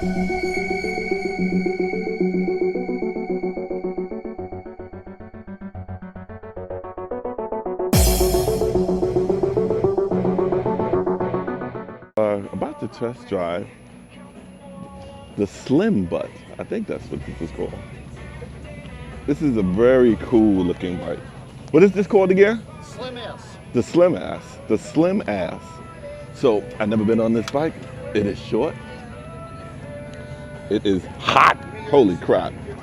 About to test drive the Slim Butt. I think that's what this is called. This is a very cool looking bike. What is this called again? Slim Ass. The Slim Ass. The Slim Ass. So I've never been on this bike. It is short. It is hot. Holy crap. If you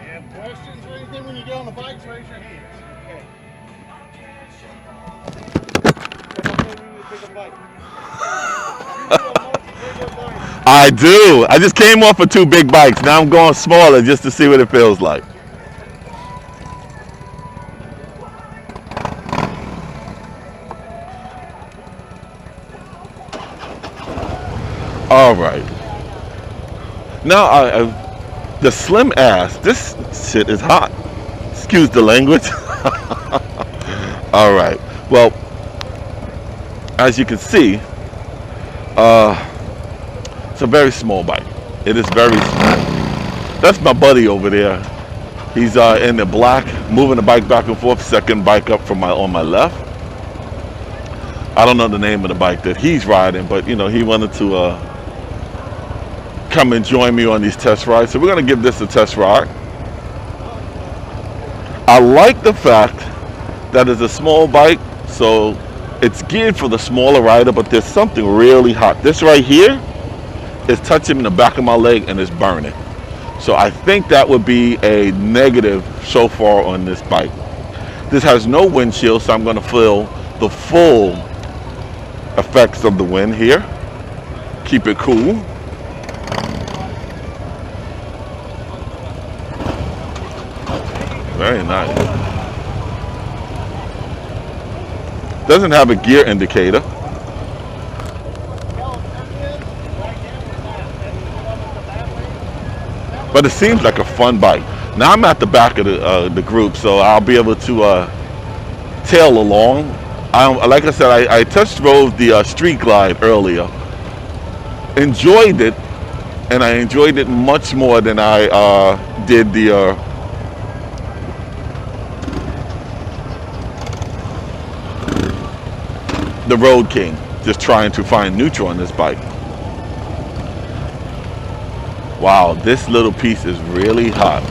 have questions or anything when you get on the bikes, raise your hands. I do. I just came off of 2 big bikes. Now I'm going smaller just to see what it feels like. All right. Now the Slim Ass. This shit is hot. Excuse the language. All right. Well, as you can see, it's a very small bike. It is very small. That's my buddy over there. He's in the black, moving the bike back and forth. Second bike up from on my left. I don't know the name of the bike that he's riding, but you know, he wanted to come and join me on these test rides. So we're gonna give this a test ride. I like the fact that it's a small bike, so it's geared for the smaller rider, but there's something really hot. This right here is touching the back of my leg and it's burning. So I think that would be a negative so far on this bike. This has no windshield, so I'm gonna feel the full effects of the wind here. Keep it cool. Very nice. Doesn't have a gear indicator. But it seems like a fun bike. Now I'm at the back of the group, so I'll be able to tail along. Like I said, I test drove the Street Glide earlier. Enjoyed it, and I enjoyed it much more than I did the Road King, just trying to find neutral on this bike. Wow, this little piece is really hot.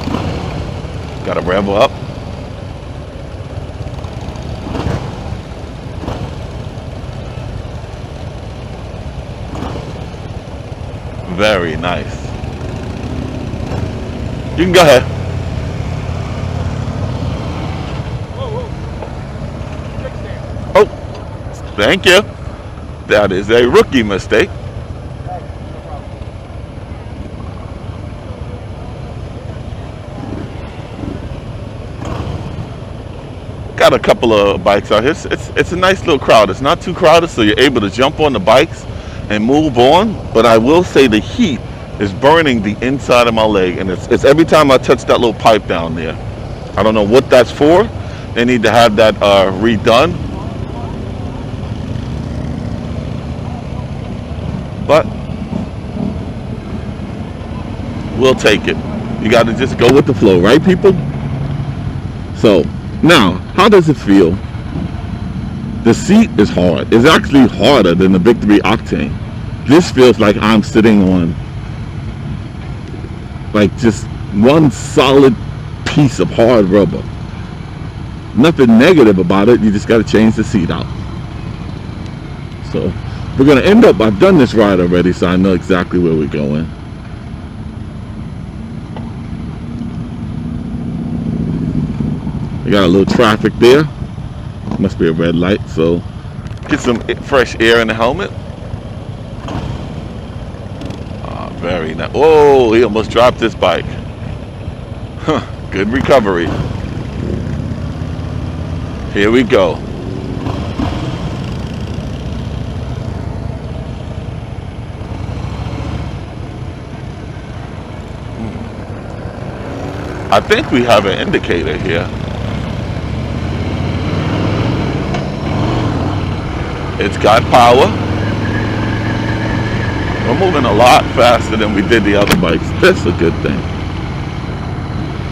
Gotta rev up. Very nice. You can go ahead. Oh, thank you. That is a rookie mistake. Got a couple of bikes out here. It's a nice little crowd. It's not too crowded, so you're able to jump on the bikes and move on. But I will say the heat is burning the inside of my leg, and it's every time I touch that little pipe down there. I don't know what that's for. They need to have that redone. But we'll take it. You got to just go with the flow, right, people? So now, how does it feel? The seat is hard. It's actually harder than the Big 3 Octane. This feels like I'm sitting on like just one solid piece of hard rubber. Nothing negative about it. You just got to change the seat out. So we're going to end up, I've done this ride already, so I know exactly where we're going. We got a little traffic there. Must be a red light, so get some fresh air in the helmet. Very nice. Oh, he almost dropped his bike. Huh, good recovery. Here we go. I think we have an indicator here. It's got power. We're moving a lot faster than we did the other bikes. That's a good thing.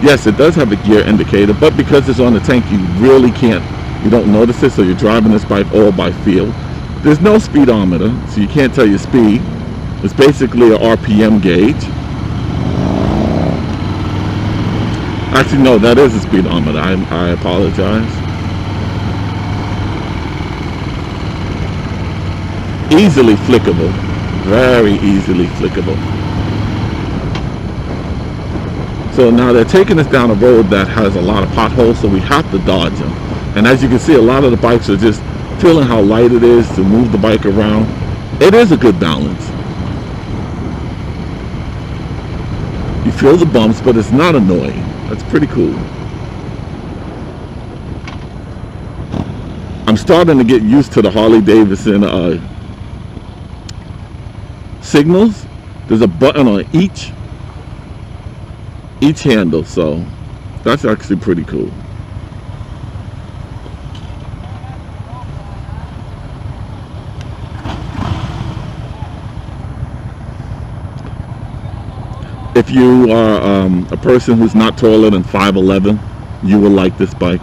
Yes, it does have a gear indicator, but because it's on the tank, you really can't, you don't notice it, so you're driving this bike all by feel. There's no speedometer, so you can't tell your speed. It's basically a RPM gauge. Actually, no, that is a speedometer. I apologize. Easily flickable. Very easily flickable. So now they're taking us down a road that has a lot of potholes, so we have to dodge them. And as you can see, a lot of the bikes are just feeling how light it is to move the bike around. It is a good balance. You feel the bumps, but it's not annoying. That's pretty cool. I'm starting to get used to the Harley Davidson signals. There's a button on each handle, so that's actually pretty cool. If you are a person who's not taller than 5'11", you will like this bike.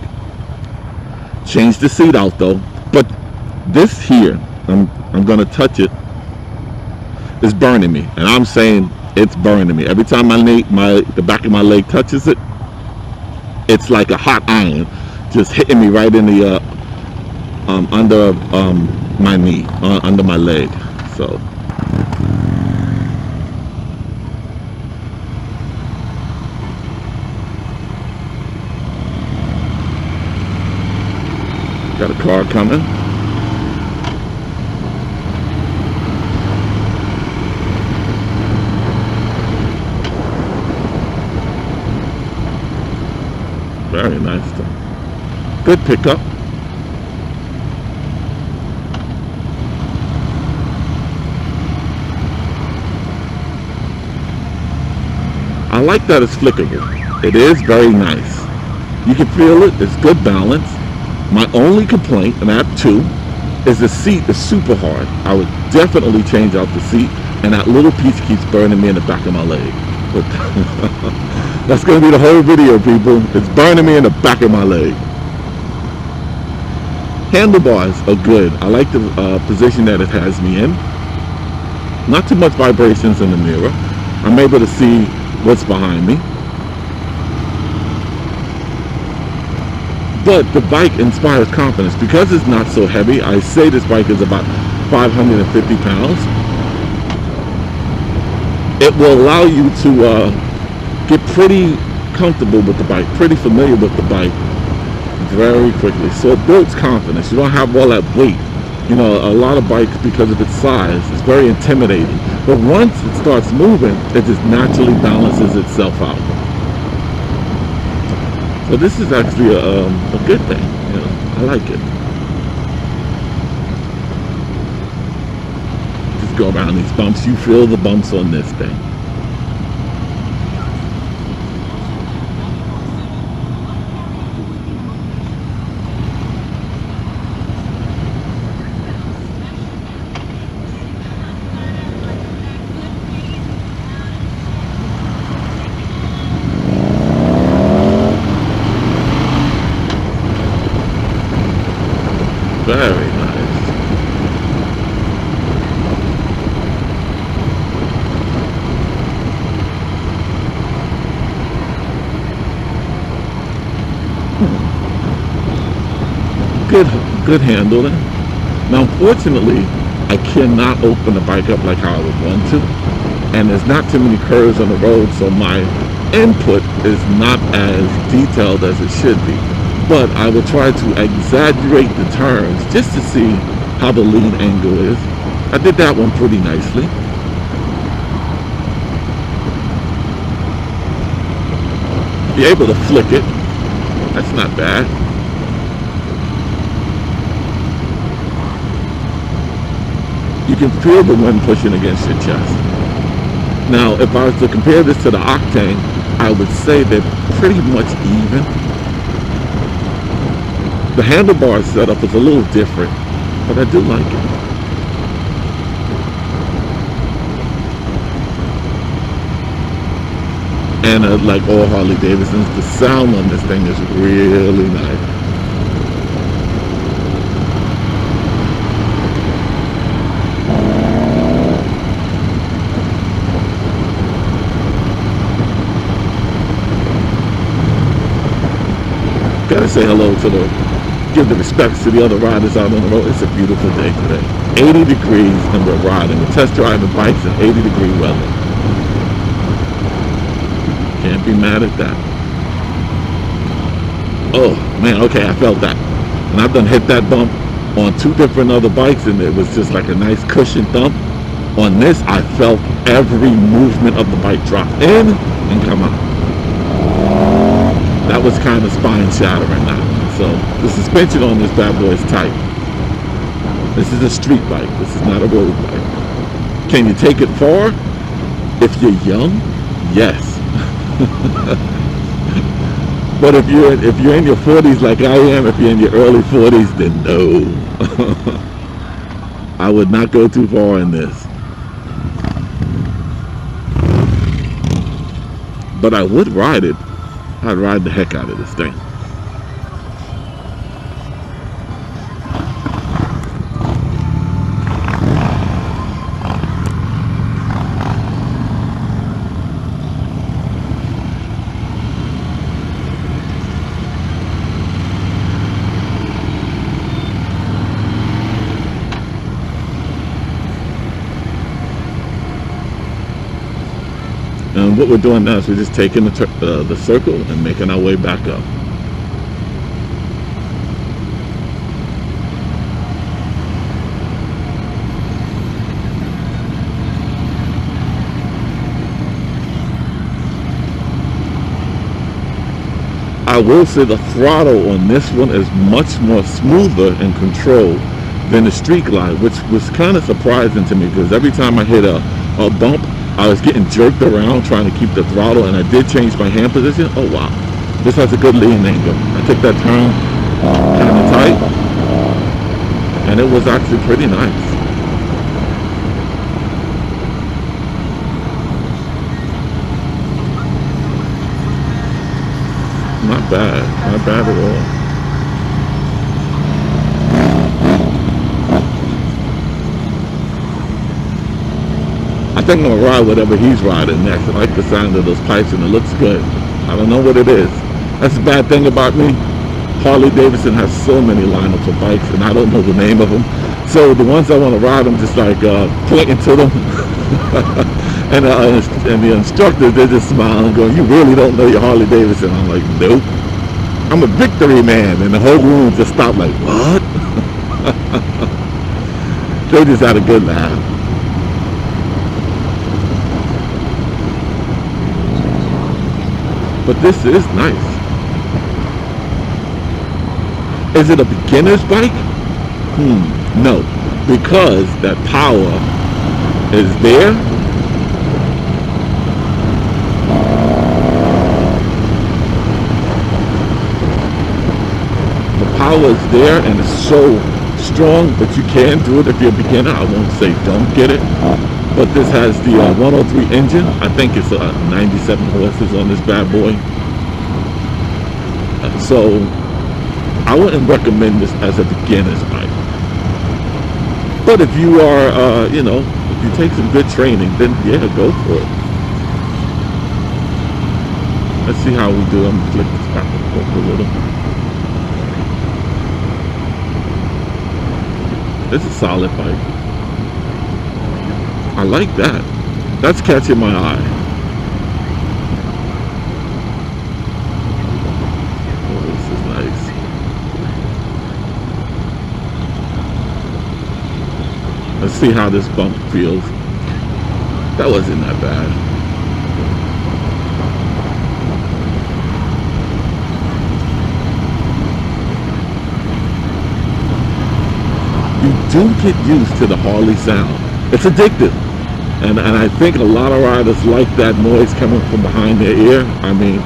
Change the seat out though, but this here, I'm gonna touch it, is burning me, and I'm saying it's burning me. Every time the back of my leg touches it, it's like a hot iron just hitting me right in the under my knee, under my leg. So got a car coming. Very nice though. Good pickup. I like that it's flickable. It is very nice. You can feel it. It's good balance. My only complaint, and I have two, is the seat is super hard. I would definitely change out the seat, and that little piece keeps burning me in the back of my leg. But that's going to be the whole video, people. It's burning me in the back of my leg. Handlebars are good. I like the position that it has me in. Not too much vibrations in the mirror. I'm able to see what's behind me. But the bike inspires confidence. Because it's not so heavy, I say this bike is about 550 pounds. It will allow you to get pretty comfortable with the bike, pretty familiar with the bike very quickly. So it builds confidence. You don't have all that weight. You know, a lot of bikes, because of its size, it's very intimidating. But once it starts moving, it just naturally balances itself out. So this is actually a good thing. You know, I like it. Just go around these bumps. You feel the bumps on this thing. Very nice. Good handling. Now, unfortunately, I cannot open the bike up like how I would want to, and there's not too many curves on the road, so my input is not as detailed as it should be. But I will try to exaggerate the turns just to see how the lean angle is. I did that one pretty nicely. Be able to flick it. That's not bad. You can feel the wind pushing against your chest. Now, if I was to compare this to the Octane, I would say they're pretty much even. The handlebar setup is a little different, but I do like it. And like all Harley Davidsons, the sound on this thing is really nice. Gotta say hello to give the respects to the other riders out on the road. It's a beautiful day today. 80 degrees and we're riding. We're test driving bikes in 80-degree weather. Can't be mad at that. Oh man, okay, I felt that. And I've done hit that bump on 2 different other bikes and it was just like a nice cushion thump. On this, I felt every movement of the bike drop in and come out. That was kind of spine shattering now. So the suspension on this bad boy is tight. This is a street bike. This is not a road bike. Can you take it far? If you're young, yes. But if you're in your 40s like I am, if you're in your early 40s, then no. I would not go too far in this. But I would ride it. I'd ride the heck out of this thing. And what we're doing now is we're just taking the circle and making our way back up. I will say the throttle on this one is much more smoother and controlled than the street glide, which was kind of surprising to me because every time I hit a bump, I was getting jerked around trying to keep the throttle, and I did change my hand position. Oh wow, this has a good lean angle. I took that turn kind of tight, and it was actually pretty nice. Not bad at all. I think I'm gonna ride whatever he's riding next. I like the sound of those pipes and it looks good. I don't know what it is. That's the bad thing about me. Harley Davidson has so many lineups of bikes and I don't know the name of them. So the ones I want to ride, I'm just like pointing to them. and the instructors, they're just smiling going, you really don't know your Harley Davidson. I'm like, nope. I'm a victory man. And the whole room just stopped like, what? They just had a good laugh. But this is nice. Is it a beginner's bike? No, because that power is there. The power is there and it's so strong that you can do it if you're a beginner. I won't say don't get it. But this has the 103 engine. I think it's 97 horses on this bad boy. So I wouldn't recommend this as a beginner's bike. But if you are, if you take some good training, then yeah, go for it. Let's see how we do. I'm gonna flick this back and forth a little. This is a solid bike. I like that. That's catching my eye. Oh, this is nice. Let's see how this bump feels. That wasn't that bad. You do get used to the Harley sound. It's addictive. And I think a lot of riders like that noise coming from behind their ear. I mean,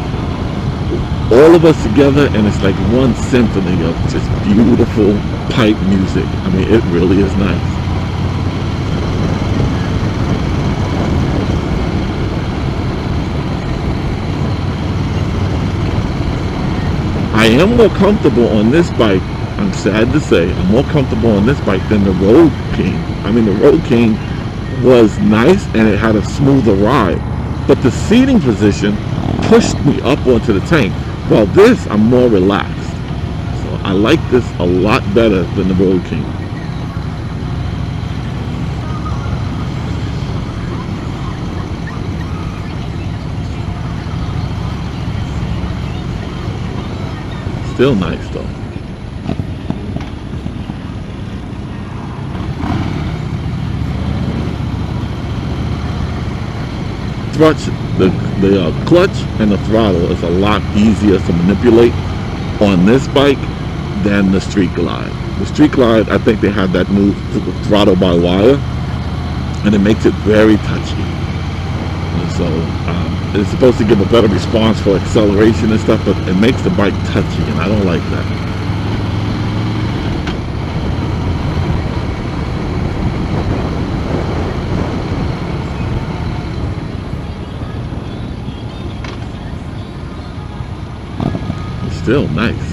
all of us together and it's like one symphony of just beautiful pipe music. I mean, it really is nice. I am more comfortable on this bike. I'm sad to say, I'm more comfortable on this bike than the Road King. I mean, the Road King was nice and it had a smoother ride, but the seating position pushed me up onto the tank. While this, I'm more relaxed. So I like this a lot better than the Road King. Still nice though. The clutch and the throttle is a lot easier to manipulate on this bike than the Street Glide. The Street Glide, I think they had that new throttle by wire, and it makes it very touchy. And so it's supposed to give a better response for acceleration and stuff, but it makes the bike touchy, and I don't like that. Still nice.